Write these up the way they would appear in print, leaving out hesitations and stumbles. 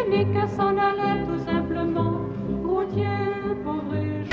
Dominique s'en allait tout simplement, routier pauvre et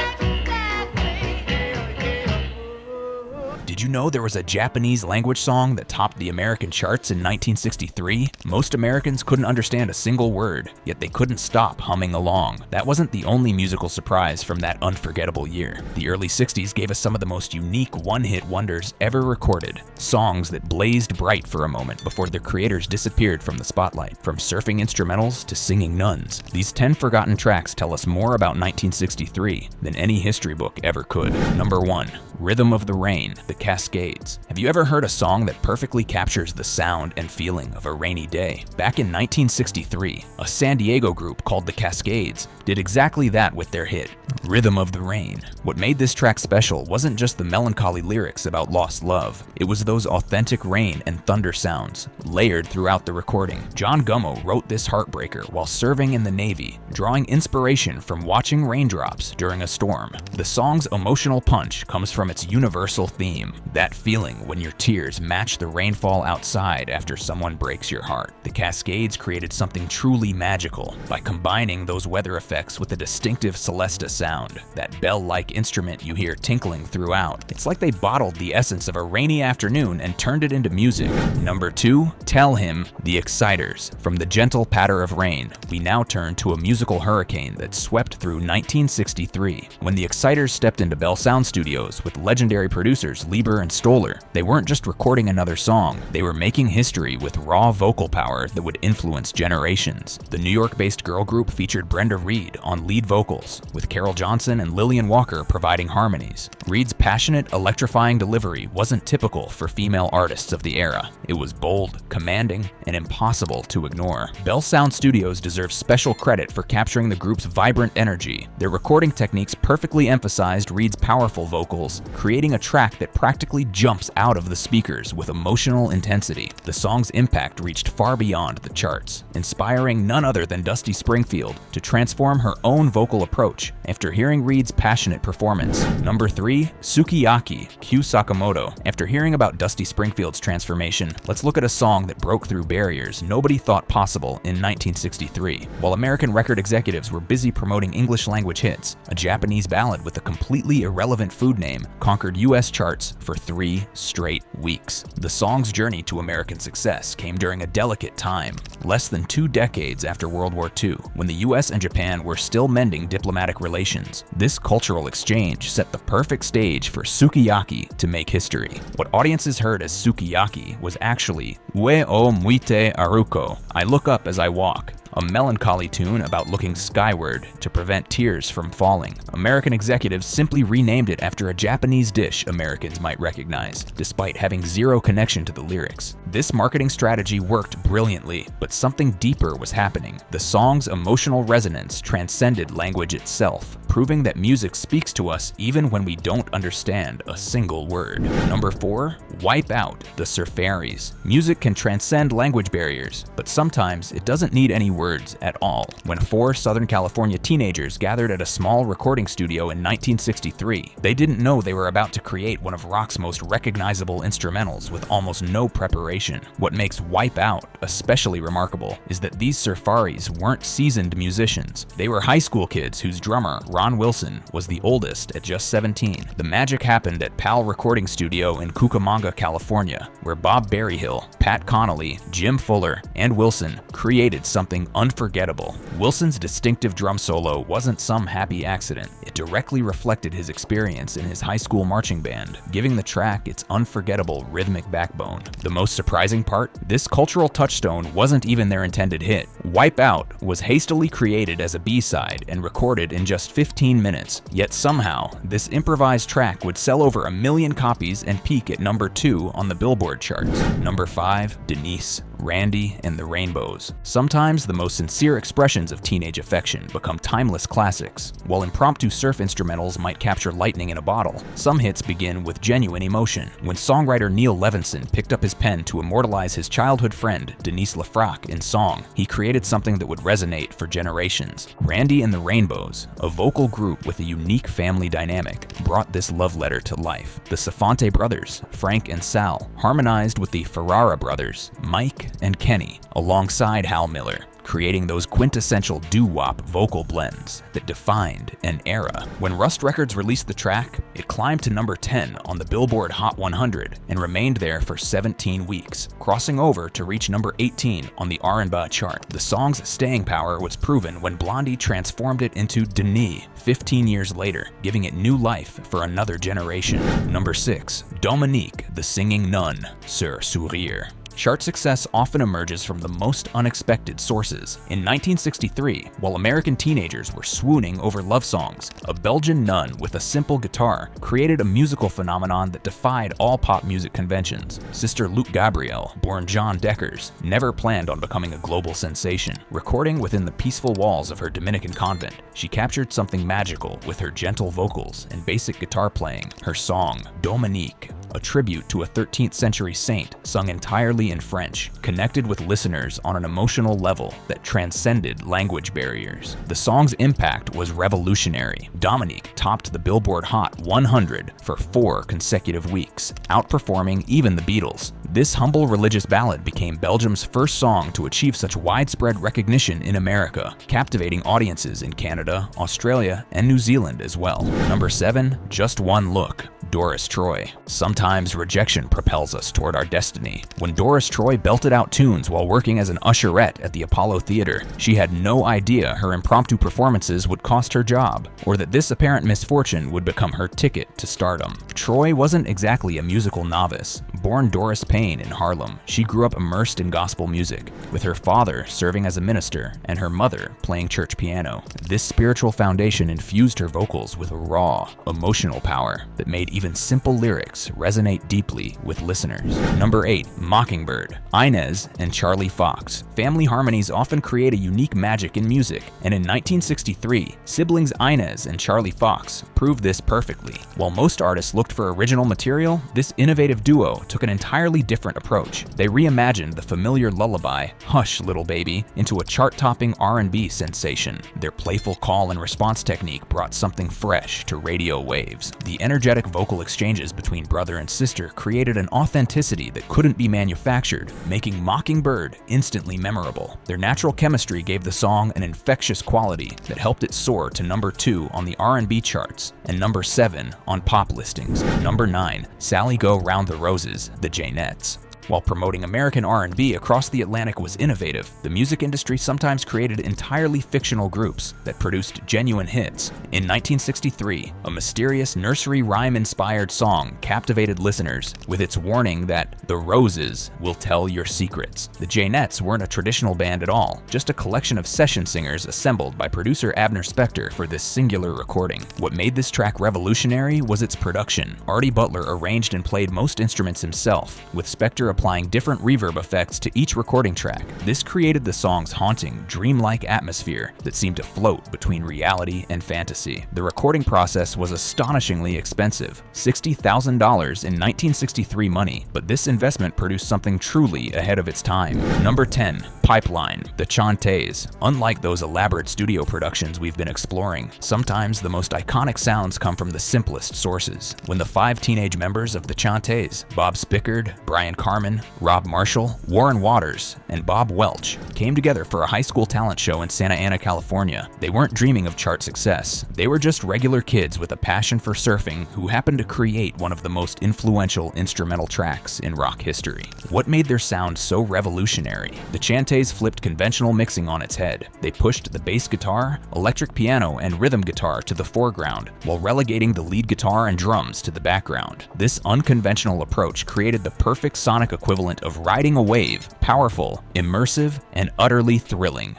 Did you know there was a Japanese language song that topped the American charts in 1963? Most Americans couldn't understand a single word, yet they couldn't stop humming along. That wasn't the only musical surprise from that unforgettable year. The early 60s gave us some of the most unique one-hit wonders ever recorded, songs that blazed bright for a moment before their creators disappeared from the spotlight. From surfing instrumentals to singing nuns, these 10 forgotten tracks tell us more about 1963 than any history book ever could. Number 1. Rhythm of the Rain, the Cascades. Have you ever heard a song that perfectly captures the sound and feeling of a rainy day? Back in 1963, a San Diego group called the Cascades did exactly that with their hit, Rhythm of the Rain. What made this track special wasn't just the melancholy lyrics about lost love, it was those authentic rain and thunder sounds layered throughout the recording. John Gummo wrote this heartbreaker while serving in the Navy, drawing inspiration from watching raindrops during a storm. The song's emotional punch comes from its universal theme, that feeling when your tears match the rainfall outside after someone breaks your heart. The Cascades created something truly magical by combining those weather effects with a distinctive Celesta sound, that bell-like instrument you hear tinkling throughout. It's like they bottled the essence of a rainy afternoon and turned it into music. Number 2, Tell Him, the Exciters. From the gentle patter of rain, we now turn to a musical hurricane that swept through 1963. When the Exciters stepped into Bell Sound Studios with legendary producers Lieber and Stoller, they weren't just recording another song, they were making history with raw vocal power that would influence generations. The New York-based girl group featured Brenda Reed on lead vocals, with Carol Johnson and Lillian Walker providing harmonies. Reed's passionate, electrifying delivery wasn't typical for female artists of the era. It was bold, commanding, and impossible to ignore. Bell Sound Studios deserves special credit for capturing the group's vibrant energy. Their recording techniques perfectly emphasized Reed's powerful vocals, creating a track that practically jumps out of the speakers with emotional intensity. The song's impact reached far beyond the charts, inspiring none other than Dusty Springfield to transform her own vocal approach after hearing Reed's passionate performance. Number 3, Sukiyaki, Q Sakamoto. After hearing about Dusty Springfield's transformation, let's look at a song that broke through barriers nobody thought possible in 1963. While American record executives were busy promoting English language hits, a Japanese ballad with a completely irrelevant food name conquered US charts for 3 straight weeks. The song's journey to American success came during a delicate time, less than 2 decades after World War II, when the US and Japan were still mending diplomatic relations. This cultural exchange set the perfect stage for Sukiyaki to make history. What audiences heard as Sukiyaki was actually Ue o Muite Aruko, I look up as I walk, a melancholy tune about looking skyward to prevent tears from falling. American executives simply renamed it after a Japanese dish Americans might recognize, despite having zero connection to the lyrics. This marketing strategy worked brilliantly, but something deeper was happening. The song's emotional resonance transcended language itself, proving that music speaks to us even when we don't understand a single word. Number 4, Wipe Out, the Surfaris. Music can transcend language barriers, but sometimes it doesn't need any words at all. When 4 Southern California teenagers gathered at a small recording studio in 1963, they didn't know they were about to create one of rock's most recognizable instrumentals with almost no preparation. What makes Wipe Out especially remarkable is that these Surfaris weren't seasoned musicians. They were high school kids whose drummer, Ron Wilson, was the oldest at just 17. The magic happened at PAL Recording Studio in Cucamonga, California, where Bob Berryhill, Pat Connolly, Jim Fuller, and Wilson created something unforgettable. Wilson's distinctive drum solo wasn't some happy accident. It directly reflected his experience in his high school marching band, giving the track its unforgettable rhythmic backbone. The most surprising part? This cultural touchstone wasn't even their intended hit. Wipe Out was hastily created as a B-side and recorded in just 15 minutes, yet somehow, this improvised track would sell over 1 million copies and peak at number 2 on the Billboard charts. Number 5, Denise, Randy, and the Rainbows. Sometimes the most sincere expressions of teenage affection become timeless classics. While impromptu surf instrumentals might capture lightning in a bottle, some hits begin with genuine emotion. When songwriter Neil Levinson picked up his pen to immortalize his childhood friend, Denise Lafrac, in song, he created something that would resonate for generations. Randy and the Rainbows, a vocal group with a unique family dynamic, brought this love letter to life. The Safante brothers, Frank and Sal, harmonized with the Ferrara brothers, Mike and Kenny, alongside Hal Miller, creating those quintessential doo-wop vocal blends that defined an era. When Rust Records released the track, it climbed to number 10 on the Billboard Hot 100 and remained there for 17 weeks, crossing over to reach number 18 on the R&B chart. The song's staying power was proven when Blondie transformed it into Denise 15 years later, giving it new life for another generation. Number 6. Dominique, the Singing Nun, Sœur, Sourire. Chart success often emerges from the most unexpected sources. In 1963, while American teenagers were swooning over love songs, a Belgian nun with a simple guitar created a musical phenomenon that defied all pop music conventions. Sister Luke Gabrielle, born John Deckers, never planned on becoming a global sensation. Recording within the peaceful walls of her Dominican convent, she captured something magical with her gentle vocals and basic guitar playing. Her song, Dominique, a tribute to a 13th century saint sung entirely in French, connected with listeners on an emotional level that transcended language barriers. The song's impact was revolutionary. Dominique topped the Billboard Hot 100 for 4 consecutive weeks, outperforming even the Beatles. This humble religious ballad became Belgium's first song to achieve such widespread recognition in America, captivating audiences in Canada, Australia, and New Zealand as well. Number 7. Just One Look, Doris Troy. Sometimes rejection propels us toward our destiny. When Doris Troy belted out tunes while working as an usherette at the Apollo Theater, she had no idea her impromptu performances would cost her job, or that this apparent misfortune would become her ticket to stardom. Troy wasn't exactly a musical novice. Born Doris Payne in Harlem, she grew up immersed in gospel music, with her father serving as a minister and her mother playing church piano. This spiritual foundation infused her vocals with raw, emotional power that made even simple lyrics resonate deeply with listeners. Number 8. Mockingbird, Inez and Charlie Foxx. Family harmonies often create a unique magic in music, and in 1963, siblings Inez and Charlie Foxx proved this perfectly. While most artists looked for original material, this innovative duo took an entirely different approach. They reimagined the familiar lullaby, Hush Little Baby, into a chart-topping R&B sensation. Their playful call and response technique brought something fresh to radio waves. The energetic vocal exchanges between brother and sister created an authenticity that couldn't be manufactured, making Mockingbird instantly memorable. Their natural chemistry gave the song an infectious quality that helped it soar to number 2 on the R&B charts and number 7 on pop listings. Number 9. Sally Go Round the Roses, the Jaynetts. While promoting American R&B across the Atlantic was innovative, the music industry sometimes created entirely fictional groups that produced genuine hits. In 1963, a mysterious nursery rhyme-inspired song captivated listeners with its warning that the roses will tell your secrets. The Jaynetts weren't a traditional band at all, just a collection of session singers assembled by producer Abner Spector for this singular recording. What made this track revolutionary was its production. Artie Butler arranged and played most instruments himself, with Spector applying different reverb effects to each recording track. This created the song's haunting, dreamlike atmosphere that seemed to float between reality and fantasy. The recording process was astonishingly expensive, $60,000 in 1963 money, but this investment produced something truly ahead of its time. Number 10. Pipeline, the Chantays. Unlike those elaborate studio productions we've been exploring, sometimes the most iconic sounds come from the simplest sources. When the 5 teenage members of the Chantays, Bob Spickard, Brian Carmen, Rob Marshall, Warren Waters, and Bob Welch, came together for a high school talent show in Santa Ana, California, they weren't dreaming of chart success. They were just regular kids with a passion for surfing who happened to create one of the most influential instrumental tracks in rock history. What made their sound so revolutionary? The Chantays flipped conventional mixing on its head. They pushed the bass guitar, electric piano, and rhythm guitar to the foreground, while relegating the lead guitar and drums to the background. This unconventional approach created the perfect sonic equivalent of riding a wave, powerful, immersive, and utterly thrilling.